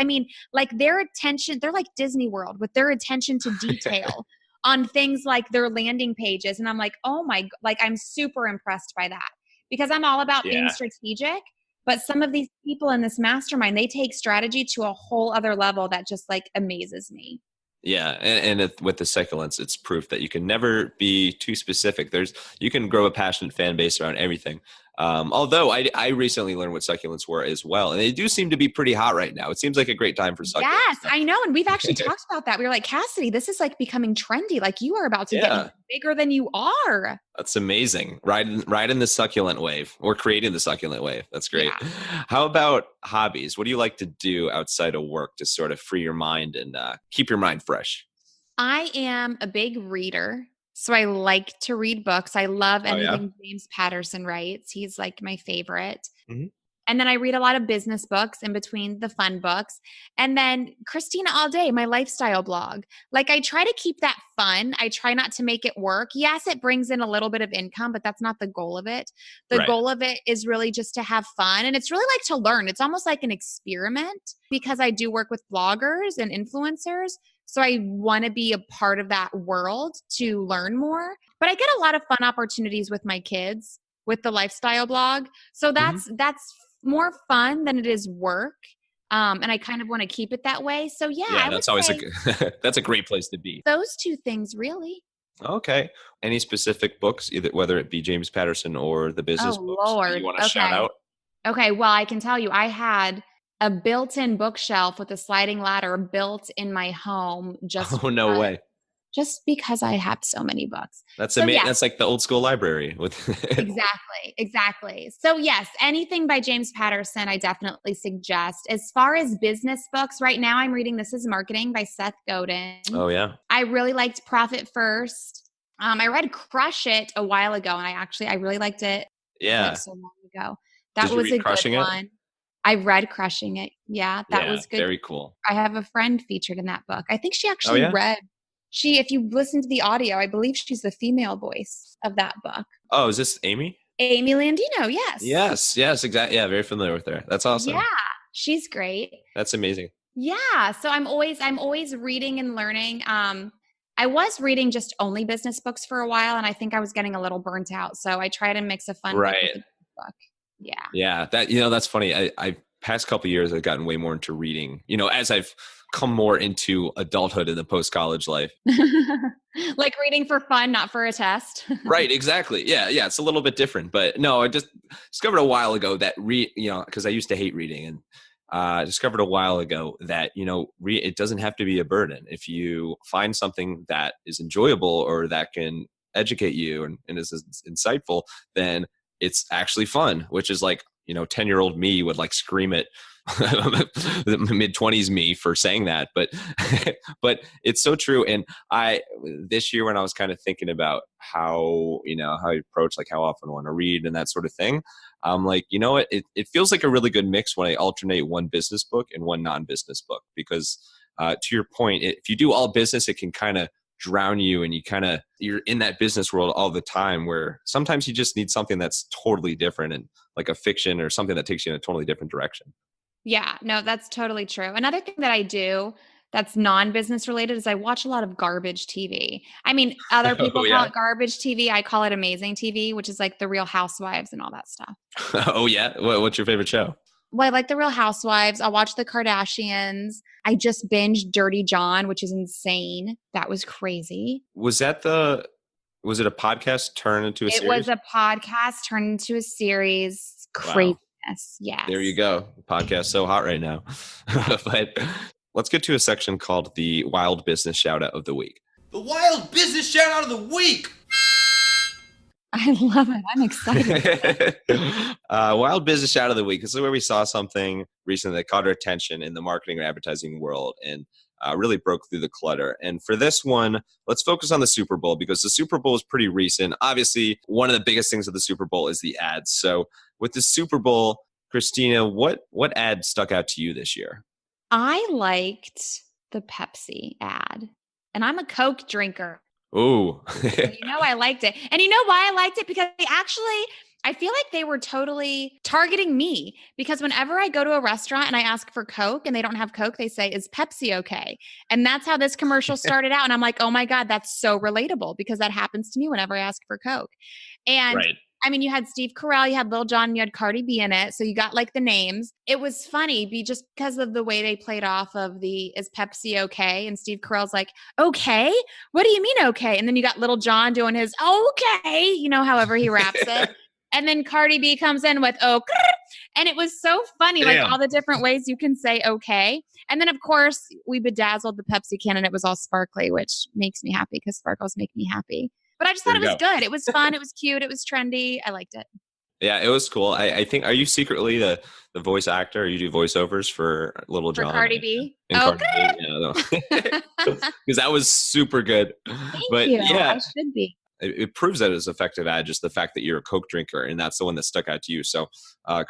Like, their attention, they're like Disney World with their attention to detail on things like their landing pages. And I'm like, I'm super impressed by that. Because I'm all about being strategic, but some of these people in this mastermind, they take strategy to a whole other level that just amazes me. Yeah. And with the succulents, it's proof that you can never be too specific. You can grow a passionate fan base around everything. Although I recently learned what succulents were as well. And they do seem to be pretty hot right now. It seems like a great time for succulents. Yes, I know. And we've actually talked about that. We were like, Cassidy, this is becoming trendy. Like, you are about to get bigger than you are. That's amazing. Riding the succulent wave, or creating the succulent wave. That's great. Yeah. How about hobbies? What do you like to do outside of work to sort of free your mind and keep your mind fresh? I am a big reader. So I like to read books. I love anything James Patterson writes. He's my favorite. Mm-hmm. And then I read a lot of business books in between the fun books. And then Christina All Day, my lifestyle blog. I try to keep that fun. I try not to make it work. Yes, it brings in a little bit of income, but that's not the goal of it. The goal of it is really just to have fun. And it's really to learn. It's almost like an experiment because I do work with bloggers and influencers. So I want to be a part of that world to learn more. But I get a lot of fun opportunities with my kids with the lifestyle blog. So that's more fun than it is work. And I kind of want to keep it that way. So yeah, that's always that's a great place to be. Those two things, really. Okay. Any specific books, whether it be James Patterson or the business books that you want to shout out? Okay. Well, I can tell you, I had a built-in bookshelf with a sliding ladder built in my home. No way. just because I have so many books. That's So amazing. yes, That's like the old school library with exactly. So yes, anything by James Patterson, I definitely suggest. As far as business books, right now I'm reading This Is Marketing by Seth Godin. Oh yeah. I really liked Profit First. I read Crush It a while ago, and I really liked it. Yeah. So long ago. That Did you was read a good Crushing It? one. I read Crushing It. Yeah, that Yeah, was good. very cool. I have a friend featured in that book. I think she Oh actually yeah. read. If you listen to the audio, I believe she's the female voice of that book. Oh, is this Amy? Amy Landino, yes. Yes, exactly. Yeah, very familiar with her. That's awesome. Yeah, she's great. That's amazing. Yeah, so I'm always reading and learning. I was reading just only business books for a while, and I think I was getting a little burnt out. So I try to mix a fun book with Right. a good book. Yeah. Yeah, that's funny. I past couple years I've gotten way more into reading. As I've come more into adulthood in the post college life. Like reading for fun, not for a test. Right, exactly. Yeah, it's a little bit different, but no, I just discovered a while ago that because I used to hate reading, and discovered a while ago that it doesn't have to be a burden. If you find something that is enjoyable or that can educate you and is insightful, then it's actually fun, which is like 10-year-old me would like scream at the mid-20s me for saying that, but but it's so true. And this year when I was kind of thinking about how I approach like how often I want to read and that sort of thing, I'm like, it feels like a really good mix when I alternate one business book and one non-business book, because to your point, if you do all business, it can kind of drown you, and you're in that business world all the time, where sometimes you just need something that's totally different, and like a fiction or something that takes you in a totally different direction. Yeah, no, that's totally true. Another thing that I do that's non-business related is I watch a lot of garbage TV. I mean, other Oh people call yeah. it garbage TV. I call it amazing TV, which is like the Real Housewives and all that stuff. Oh yeah. What's your favorite show? Well, I like the Real Housewives. I'll watch the Kardashians. I just binged Dirty John, which is insane. That was crazy. Was it a podcast turned into a It series? was a podcast turned into a series. Wow. Craziness. Yes. There you go. The podcast's so hot right now. But let's get to a section called the Wild Business Shout Out of the Week. The Wild Business Shout Out of the Week. I love it. I'm excited. Wild Business Shout Out of the Week. This is where we saw something recently that caught our attention in the marketing or advertising world and really broke through the clutter. And for this one, let's focus on the Super Bowl, because the Super Bowl is pretty recent. Obviously, one of the biggest things of the Super Bowl is the ads. So with the Super Bowl, Christina, what ad stuck out to you this year? I liked the Pepsi ad, and I'm a Coke drinker. Ooh. I liked it. And you know why I liked it? Because I feel like they were totally targeting me, because whenever I go to a restaurant and I ask for Coke and they don't have Coke, they say, "Is Pepsi okay?" And that's how this commercial started out. And I'm like, oh my God, that's so relatable, because that happens to me whenever I ask for Coke. And Right. I mean, you had Steve Carell, you had Lil Jon, you had Cardi B in it. So you got like the names. It was funny just because of the way they played off of the "Is Pepsi okay?" And Steve Carell's like, "Okay? What do you mean okay?" And then you got Lil Jon doing his "okay," however he raps it. And then Cardi B comes in with "oh," and it was so funny, like all the different ways you can say okay. And then of course we bedazzled the Pepsi can and it was all sparkly, which makes me happy because sparkles make me happy. But I just thought it was good. It was fun. It was cute. It was trendy. I liked it. Yeah, it was cool. I think, are you secretly the voice actor? You do voiceovers for Little John? For Cardi B? Cardi B, because that was super good. Thank you. Yeah, I should be. It proves that it's effective ad, just the fact that you're a Coke drinker, and that's the one that stuck out to you. So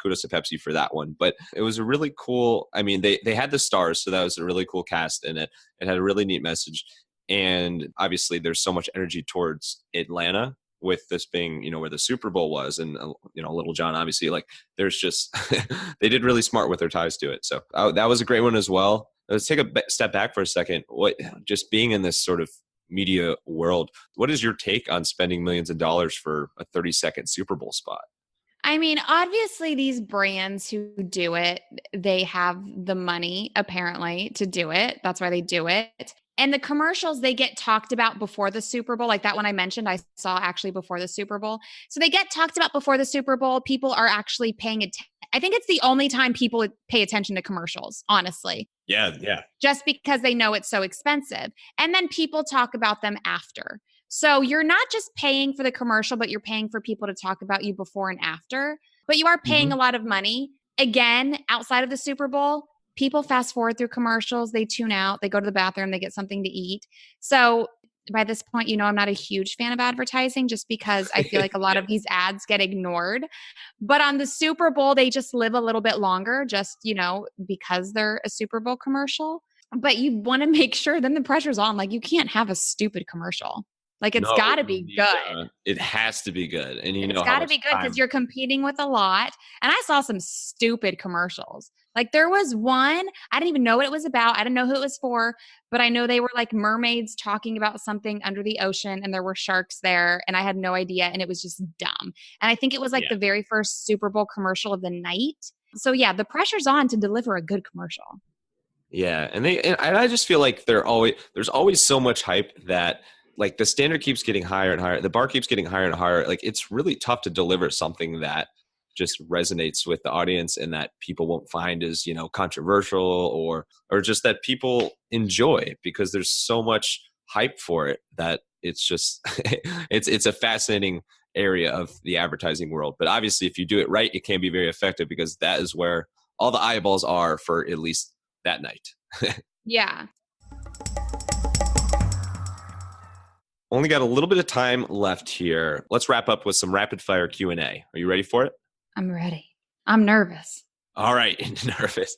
kudos to Pepsi for that one. But it was a really cool, I mean, they had the stars, so that was a really cool cast in it. It had a really neat message. And obviously there's so much energy towards Atlanta, with this being, where the Super Bowl was, and, Little John, obviously, like, there's just, they did really smart with their ties to it. So that was a great one as well. Let's take a step back for a second. Just being in this sort of media world, what is your take on spending millions of dollars for a 30-second Super Bowl spot? I mean, obviously these brands who do it, they have the money apparently to do it. That's why they do it. And the commercials, they get talked about before the Super Bowl. Like that one I mentioned, I saw actually before the Super Bowl. So they get talked about before the Super Bowl. People are actually paying attention. I think it's the only time people pay attention to commercials, honestly. Yeah. Yeah. Just because they know it's so expensive. And then people talk about them after. So you're not just paying for the commercial, but you're paying for people to talk about you before and after. But you are paying a lot of money. Again, outside of the Super Bowl, people fast forward through commercials, they tune out, they go to the bathroom, they get something to eat. So by this point, I'm not a huge fan of advertising just because I feel like a lot of these ads get ignored. But on the Super Bowl, they just live a little bit longer just, because they're a Super Bowl commercial. But you want to make sure then the pressure's on. Like, you can't have a stupid commercial. Like, it's got to be good. It has to be good. And it's got to be good because you're competing with a lot. And I saw some stupid commercials. Like, there was one, I didn't even know what it was about. I didn't know who it was for, but I know they were like mermaids talking about something under the ocean and there were sharks there and I had no idea. And it was just dumb. And I think it was like the very first Super Bowl commercial of the night. So yeah, the pressure's on to deliver a good commercial. Yeah. And I just feel like there's always so much hype that like the standard keeps getting higher and higher. The bar keeps getting higher and higher. Like, it's really tough to deliver something that just resonates with the audience and that people won't find as, controversial or just that people enjoy, because there's so much hype for it that it's just, it's a fascinating area of the advertising world. But obviously if you do it right, it can be very effective because that is where all the eyeballs are for at least that night. Yeah. Only got a little bit of time left here. Let's wrap up with some rapid fire Q&A. Are you ready for it? I'm ready. I'm nervous. All right. Nervous.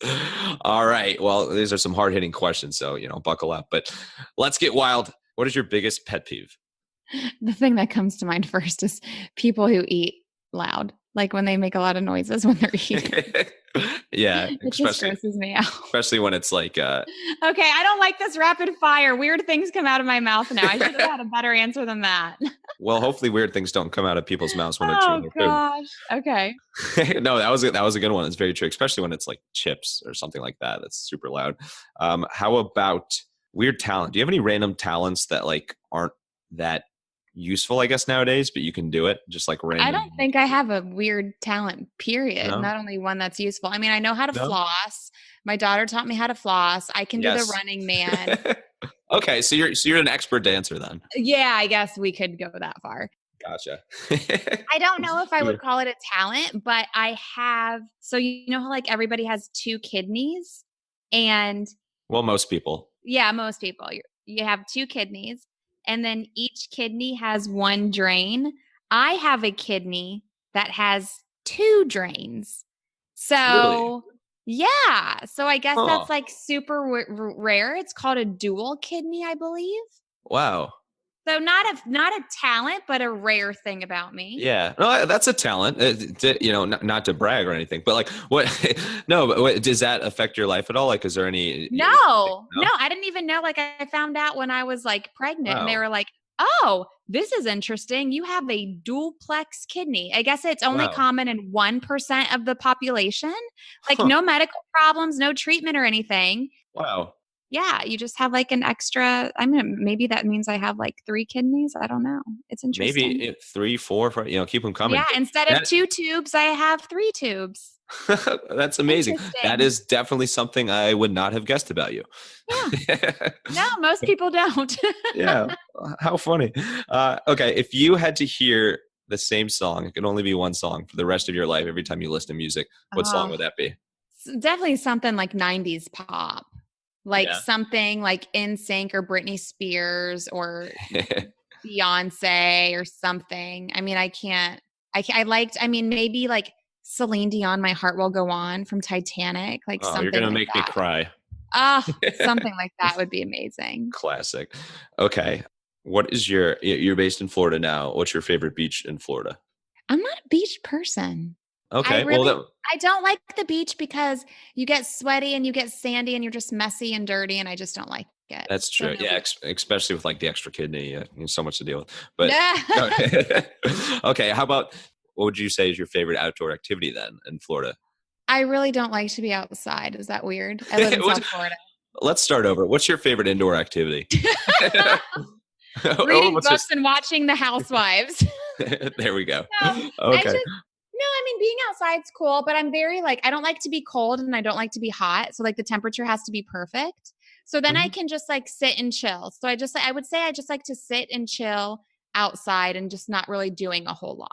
All right. Well, these are some hard hitting questions, so, buckle up, but let's get wild. What is your biggest pet peeve? The thing that comes to mind first is people who eat loud, like when they make a lot of noises when they're eating. Yeah. It just stresses me out. Especially when it's like, okay, I don't like this rapid fire. Weird things come out of my mouth now. I should have had a better answer than that. Well, hopefully weird things don't come out of people's mouths when they're chewing their food. Oh gosh. Okay. No, that was a good one. It's very true, especially when it's like chips or something like that. That's super loud. How about weird talent? Do you have any random talents that like aren't that useful, I guess, nowadays, but you can do it just like random? I don't think I have a weird talent, period. No? Not only one that's useful. I mean, I know how to floss. My daughter taught me how to floss. I can do the Running Man. Okay, so you're an expert dancer then. Yeah, I guess we could go that far. Gotcha. I don't know if I would call it a talent, but I have. So you know how like everybody has two kidneys, and well, most people. Yeah, most people. You have two kidneys. And then each kidney has one drain. I have a kidney that has two drains. So, really? Yeah. So I guess that's like super rare. It's called a dual kidney, I believe. Wow. So not a talent, but a rare thing about me. Yeah, no, that's a talent. Not to brag or anything, but like, what? No, but does that affect your life at all? Like, is there any? No, I didn't even know. Like, I found out when I was like pregnant, and they were like, "Oh, this is interesting. You have a duplex kidney." I guess it's only common in 1% of the population. Like, no medical problems, no treatment or anything. Wow. Yeah, you just have like an extra. Maybe that means I have like 3 kidneys. I don't know. It's interesting. Maybe 3, 4, 5, keep them coming. Yeah, instead of 2 tubes, I have 3 tubes. That's amazing. That is definitely something I would not have guessed about you. Yeah. No, most people don't. Yeah. How funny. Okay, if you had to hear the same song, it can only be one song for the rest of your life every time you listen to music, what song would that be? Definitely something like 90s pop. Like something like NSYNC or Britney Spears or Beyonce or something. I mean, maybe like Celine Dion, My Heart Will Go On from Titanic. Like something you're going to like make me cry. Something like that would be amazing. Classic. Okay. What is you're based in Florida now. What's your favorite beach in Florida? I'm not a beach person. Okay. I don't like the beach because you get sweaty and you get sandy and you're just messy and dirty, and I just don't like it. That's true. So especially with like the extra kidney, so much to deal with. But okay, how about what would you say is your favorite outdoor activity then in Florida? I really don't like to be outside. Is that weird? I live in South Florida. Let's start over. What's your favorite indoor activity? Reading books and watching The Housewives. There we go. No, okay. No, I mean, being outside's cool, but I'm very like, I don't like to be cold and I don't like to be hot. So like the temperature has to be perfect. So then I Mhm. can just like sit and chill. So I would say I just like to sit and chill outside and just not really doing a whole lot.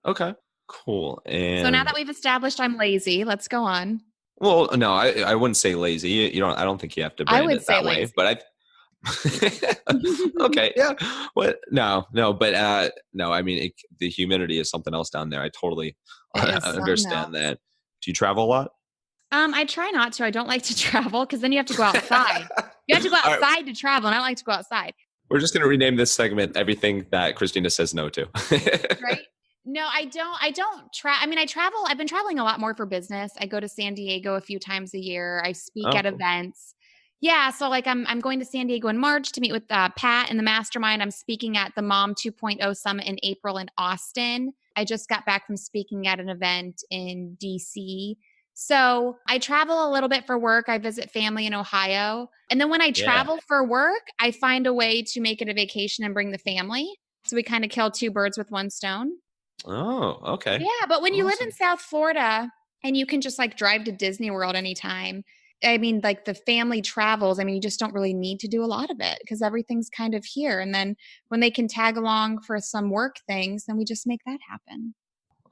Okay, cool. So now And that we've established I'm lazy, let's go on. well, no, I wouldn't say lazy. You don't. I don't think you have to I brand would it say that way. lazy. But okay, yeah. What? No, no, but no. I mean, the humidity is something else down there. I totally It is something understand else. that. Do you travel a lot? I try not to. I don't like to travel because then you have to go outside. You have to go All right, outside to travel, and I don't like to go outside. we're just gonna rename this segment "Everything That Christina Says No To." Right? No, I mean, I travel. I've been traveling a lot more for business. I go to San Diego a few times a year. I speak Oh, at cool. events. Yeah, so like I'm going to San Diego in March to meet with Pat and the mastermind. I'm speaking at the Mom 2.0 Summit in April in Austin. I just got back from speaking at an event in DC. So I travel a little bit for work. I visit family in Ohio. And then when I Yeah. travel for work, I find a way to make it a vacation and bring the family. So we kind of kill two birds with one stone. Oh, okay. Yeah, but when you live in Awesome. South Florida and you can just like drive to Disney World anytime, I mean, like the family travels, I mean, you just don't really need to do a lot of it because everything's kind of here. And then when they can tag along for some work things, then we just make that happen.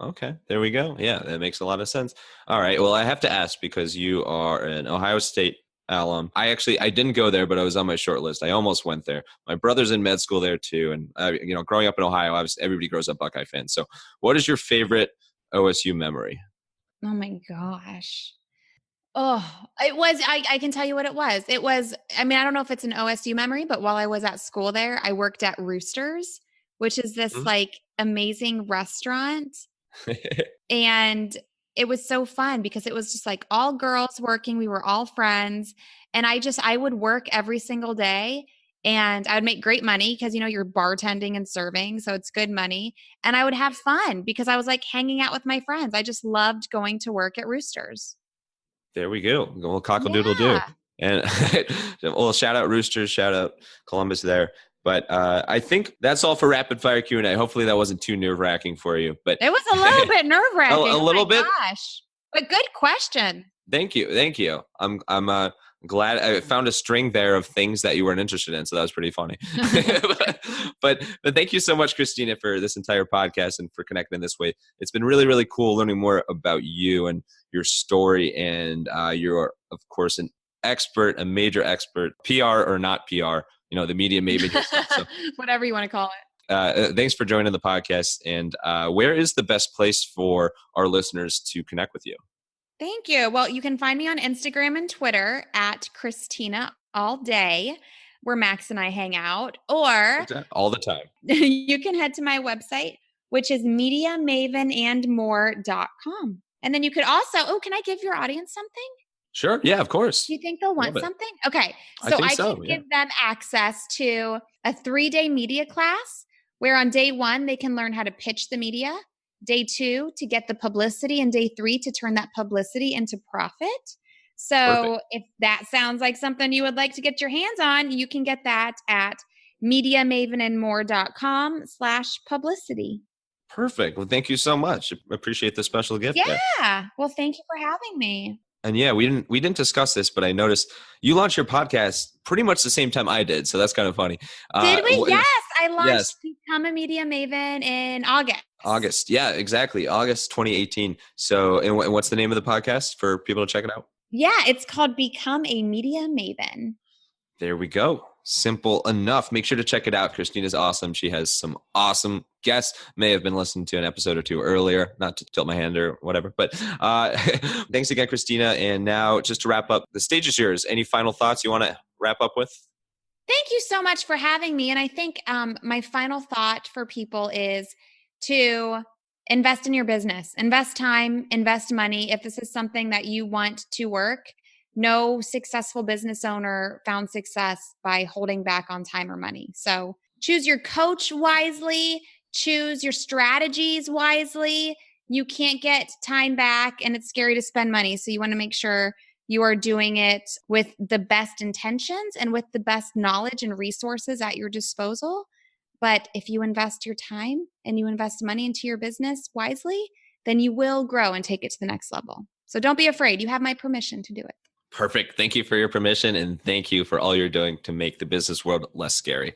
Okay, there we go. Yeah, that makes a lot of sense. All right. Well, I have to ask because you are an Ohio State alum. I didn't go there, but I was on my short list. I almost went there. My brother's in med school there too, and growing up in Ohio, obviously everybody grows up Buckeye fans. So, what is your favorite OSU memory? Oh my gosh. Oh, I can tell you what it was. It was, I mean, I don't know if it's an OSU memory, but while I was at school there, I worked at Roosters, which is this Mhm. like amazing restaurant. And it was so fun because it was just like all girls working. We were all friends. And I would work every single day and I would make great money because, you're bartending and serving. So it's good money. And I would have fun because I was like hanging out with my friends. I just loved going to work at Roosters. There we go. A little cockle-doodle do. Yeah. And well, shout out Roosters, shout out Columbus there. But I think that's all for rapid fire Q&A. Hopefully that wasn't too nerve wracking for you. But It was a little bit nerve wracking. a Oh little my bit. gosh. But good question. Thank you, thank you. I'm glad I found a string there of things that you weren't interested in, so that was pretty funny. but thank you so much, Christina, for this entire podcast and for connecting in this way. It's been really really cool learning more about you and your story, and you're of course a major expert, PR or not PR, the media Maven yourself. So Whatever you want to call it. thanks for joining the podcast. And where is the best place for our listeners to connect with you? Thank you. Well, you can find me on Instagram and Twitter at Christina All Day, where Max and I hang out, or All the time. you can head to my website, which is mediamavenandmore.com. And then you could also, can I give your audience something? Sure. Yeah, of course. Do you think they'll want Love it. something? Okay. I So think I so, can yeah. give them access to a 3-day media class where on day 1, they can learn how to pitch the media, day 2, to get the publicity, and day 3, to turn that publicity into profit. So Perfect. if that sounds like something you would like to get your hands on, you can get that at mediamavenandmore.com/publicity. Perfect. Well, thank you so much. Appreciate the special gift there. Yeah. Well, thank you for having me. And yeah, we didn't discuss this, but I noticed you launched your podcast pretty much the same time I did, so that's kind of funny. Did we? Yes. I Yes, launched Become a Media Maven in August. August. Yeah, exactly. August 2018. So, and what's the name of the podcast for people to check it out? Yeah, it's called Become a Media Maven. There we go. Simple enough. Make sure to check it out. Christina's awesome. She has some awesome guests. May have been listening to an episode or two earlier, not to tilt my hand or whatever. But thanks again, Christina. And now just to wrap up, the stage is yours. Any final thoughts you want to wrap up with? Thank you so much for having me. And I think my final thought for people is to invest in your business, invest time, invest money. If this is something that you want to work, no successful business owner found success by holding back on time or money. So choose your coach wisely, choose your strategies wisely. You can't get time back and it's scary to spend money. So you want to make sure you are doing it with the best intentions and with the best knowledge and resources at your disposal. But if you invest your time and you invest money into your business wisely, then you will grow and take it to the next level. So don't be afraid. You have my permission to do it. Perfect. Thank you for your permission, and thank you for all you're doing to make the business world less scary.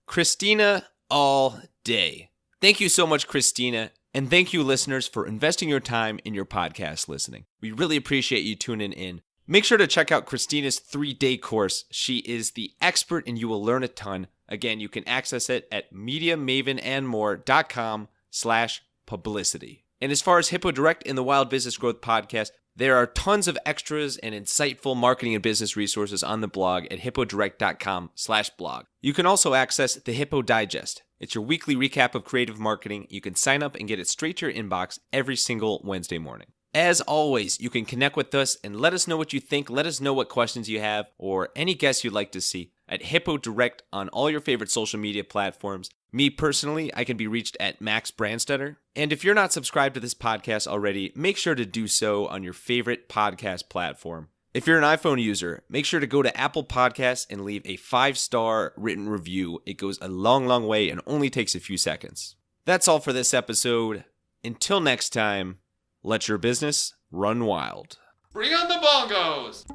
Christina all day. Thank you so much, Christina. And thank you, listeners, for investing your time in your podcast listening. We really appreciate you tuning in. Make sure to check out Christina's 3-day course. She is the expert and you will learn a ton. Again, you can access it at MediaMavenandMore.com/publicity. And as far as Hippo Direct and the Wild Business Growth Podcast, there are tons of extras and insightful marketing and business resources on the blog at hippodirect.com/blog. You can also access the Hippo Digest. It's your weekly recap of creative marketing. You can sign up and get it straight to your inbox every single Wednesday morning. As always, you can connect with us and let us know what you think. Let us know what questions you have or any guests you'd like to see at Hippo Direct on all your favorite social media platforms. Me personally, I can be reached at Max Brandstetter. And if you're not subscribed to this podcast already, make sure to do so on your favorite podcast platform. If you're an iPhone user, make sure to go to Apple Podcasts and leave a 5-star written review. It goes a long, long way and only takes a few seconds. That's all for this episode. Until next time, let your business run wild. Bring on the bongos!